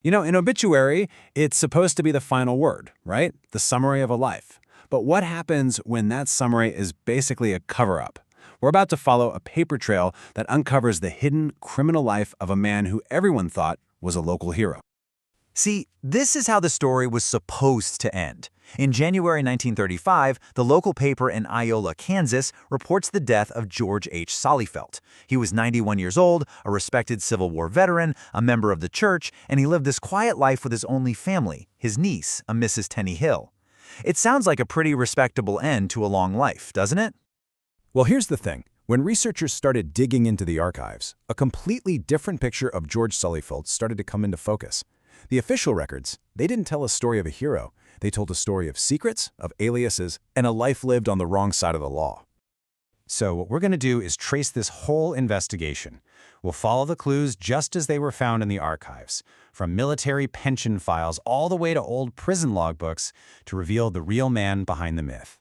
In obituary, it's supposed to be the final word, right? The summary of a life. But what happens when that summary is basically a cover-up? We're about to follow a paper trail that uncovers the hidden criminal life of a man who everyone thought was a local hero. See, this is how the story was supposed to end. In January 1935, the local paper in Iola, Kansas, reports the death of George H. Solifelt. He was 91 years old, a respected Civil War veteran, a member of the church, and he lived this quiet life with his only family, his niece, a Mrs. Tenny Hill. It sounds like a pretty respectable end to a long life, doesn't it? Well, here's the thing. When researchers started digging into the archives, a completely different picture of George Solifelt started to come into focus. The official records, they didn't tell a story of a hero. They told a story of secrets, of aliases, and a life lived on the wrong side of the law. So what we're going to do is trace this whole investigation. We'll follow the clues just as they were found in the archives, from military pension files all the way to old prison logbooks to reveal the real man behind the myth.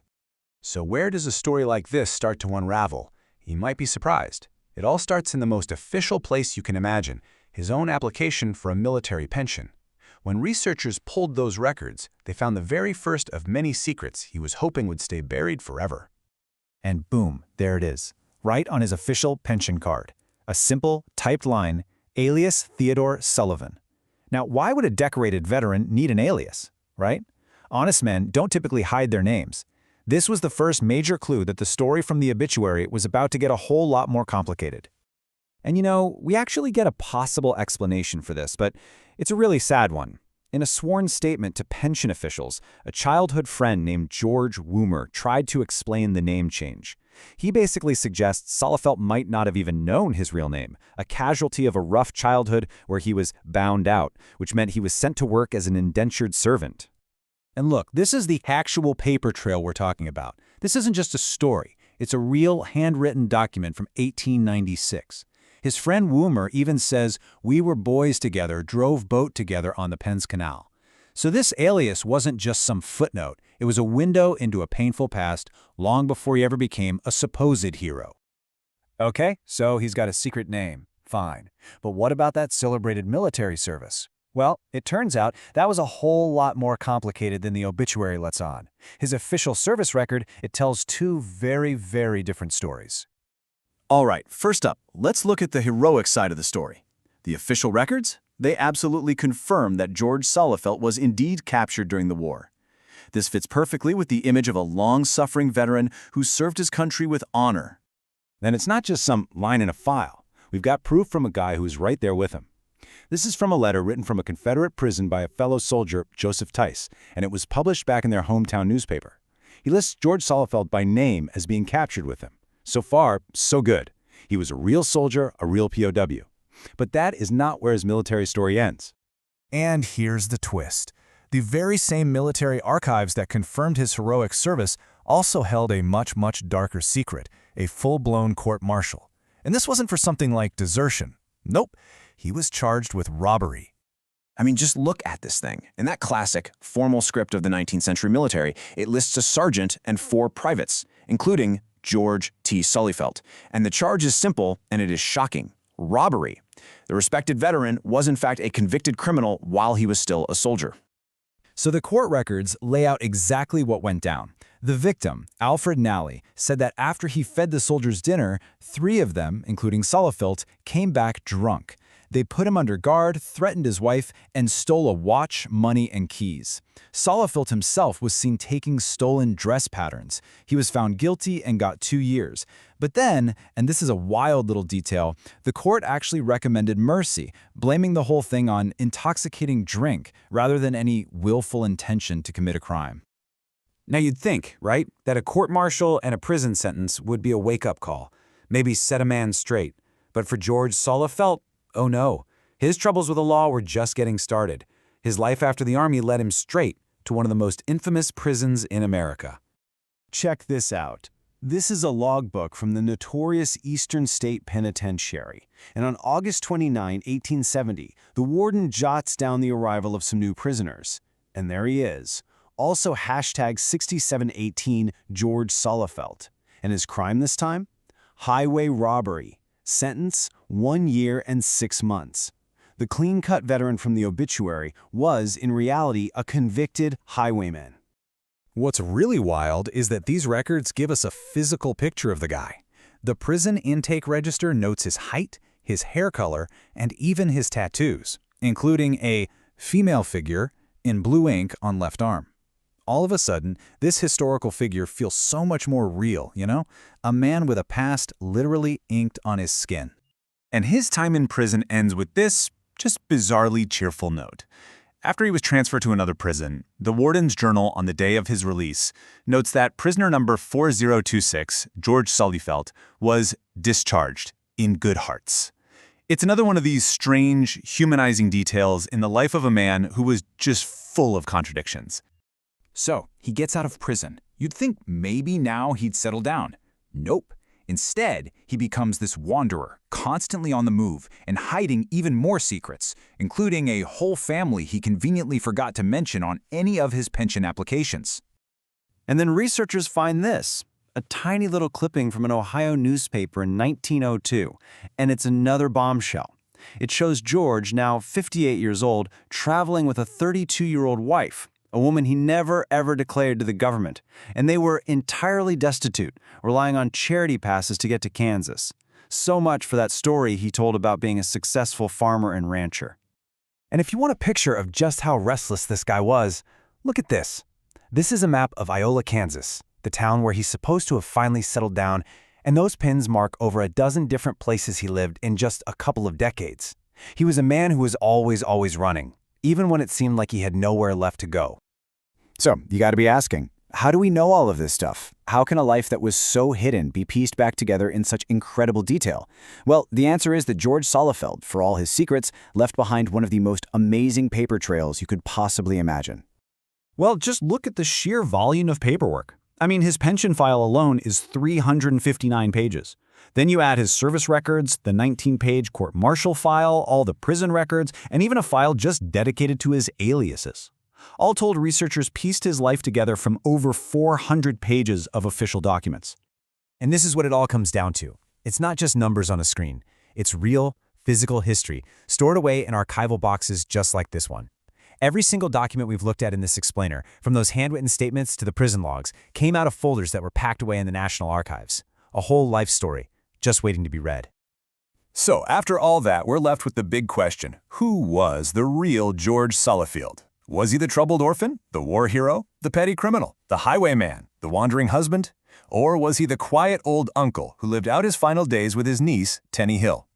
So where does a story like this start to unravel? You might be surprised. It all starts in the most official place you can imagine, his own application for a military pension. When researchers pulled those records, they found the very first of many secrets he was hoping would stay buried forever. And boom, there it is, right on his official pension card. A simple, typed line, alias Theodore Sullivan. Now, why would a decorated veteran need an alias, right? Honest men don't typically hide their names. This was the first major clue that the story from the obituary was about to get a whole lot more complicated. And we actually get a possible explanation for this, but it's a really sad one. In a sworn statement to pension officials, a childhood friend named George Woomer tried to explain the name change. He basically suggests Solifelt might not have even known his real name, a casualty of a rough childhood where he was bound out, which meant he was sent to work as an indentured servant. And look, this is the actual paper trail we're talking about. This isn't just a story. It's a real handwritten document from 1896. His friend Woomer even says, "We were boys together, drove boat together on the Penns Canal." So this alias wasn't just some footnote. It was a window into a painful past long before he ever became a supposed hero. Okay, so he's got a secret name. Fine. But what about that celebrated military service? Well, it turns out that was a whole lot more complicated than the obituary lets on. His official service record, it tells two very, very different stories. All right, first up, let's look at the heroic side of the story. The official records? They absolutely confirm that George Solifelt was indeed captured during the war. This fits perfectly with the image of a long-suffering veteran who served his country with honor. Then it's not just some line in a file. We've got proof from a guy who's right there with him. This is from a letter written from a Confederate prison by a fellow soldier, Joseph Tice, and it was published back in their hometown newspaper. He lists George Solifelt by name as being captured with him. So far, so good. He was a real soldier, a real POW. But that is not where his military story ends. And here's the twist. The very same military archives that confirmed his heroic service also held a much, much darker secret, a full-blown court-martial. And this wasn't for something like desertion. Nope, he was charged with robbery. I mean, just look at this thing. In that classic, formal script of the 19th century military, it lists a sergeant and 4 privates, including George T. Solifelt. And the charge is simple, and it is shocking. Robbery. The respected veteran was in fact a convicted criminal while he was still a soldier. So the court records lay out exactly what went down. The victim, Alfred Nally, said that after he fed the soldiers dinner, 3 of them, including Solifelt, came back drunk. They put him under guard, threatened his wife, and stole a watch, money, and keys. Solifelt himself was seen taking stolen dress patterns. He was found guilty and got 2 years. But then, and this is a wild little detail, the court actually recommended mercy, blaming the whole thing on intoxicating drink rather than any willful intention to commit a crime. Now you'd think, right, that a court-martial and a prison sentence would be a wake-up call, maybe set a man straight. But for George Solifelt, oh no, his troubles with the law were just getting started. His life after the army led him straight to one of the most infamous prisons in America. Check this out. This is a logbook from the notorious Eastern State Penitentiary, and on August 29, 1870, the warden jots down the arrival of some new prisoners. And there he is. Also hashtag 6718 George Solifelt. And his crime this time? Highway robbery. Sentence, 1 year and 6 months. The clean-cut veteran from the obituary was, in reality, a convicted highwayman. What's really wild is that these records give us a physical picture of the guy. The prison intake register notes his height, his hair color, and even his tattoos, including a female figure in blue ink on left arm. All of a sudden, this historical figure feels so much more real, you know? A man with a past literally inked on his skin. And his time in prison ends with this just bizarrely cheerful note. After he was transferred to another prison, the warden's journal on the day of his release notes that prisoner number 4026, George Solifelt, was discharged in good hearts. It's another one of these strange, humanizing details in the life of a man who was just full of contradictions. So, he gets out of prison. You'd think maybe now he'd settle down. Nope. Instead, he becomes this wanderer, constantly on the move and hiding even more secrets, including a whole family he conveniently forgot to mention on any of his pension applications. And then researchers find this, a tiny little clipping from an Ohio newspaper in 1902, and it's another bombshell. It shows George, now 58 years old, traveling with a 32-year-old wife, a woman he never ever declared to the government, and they were entirely destitute, relying on charity passes to get to Kansas. So much for that story he told about being a successful farmer and rancher. And if you want a picture of just how restless this guy was, look at this. This is a map of Iola, Kansas, the town where he's supposed to have finally settled down, and those pins mark over a dozen different places he lived in just a couple of decades. He was a man who was always running, even when it seemed like he had nowhere left to go. So, you got to be asking, how do we know all of this stuff? How can a life that was so hidden be pieced back together in such incredible detail? Well, the answer is that George Solifelt, for all his secrets, left behind one of the most amazing paper trails you could possibly imagine. Well, just look at the sheer volume of paperwork. I mean, his pension file alone is 359 pages. Then you add his service records, the 19-page court-martial file, all the prison records, and even a file just dedicated to his aliases. All told, researchers pieced his life together from over 400 pages of official documents. And this is what it all comes down to. It's not just numbers on a screen. It's real, physical history, stored away in archival boxes just like this one. Every single document we've looked at in this explainer, from those handwritten statements to the prison logs, came out of folders that were packed away in the National Archives. A whole life story, just waiting to be read. So, after all that, we're left with the big question. Who was the real George Solifelt? Was he the troubled orphan, the war hero, the petty criminal, the highwayman, the wandering husband? Or was he the quiet old uncle who lived out his final days with his niece, Tenny Hill?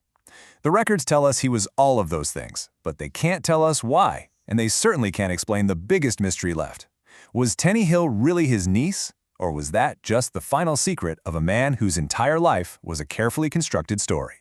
The records tell us he was all of those things, but they can't tell us why, and they certainly can't explain the biggest mystery left. Was Tenny Hill really his niece, or was that just the final secret of a man whose entire life was a carefully constructed story?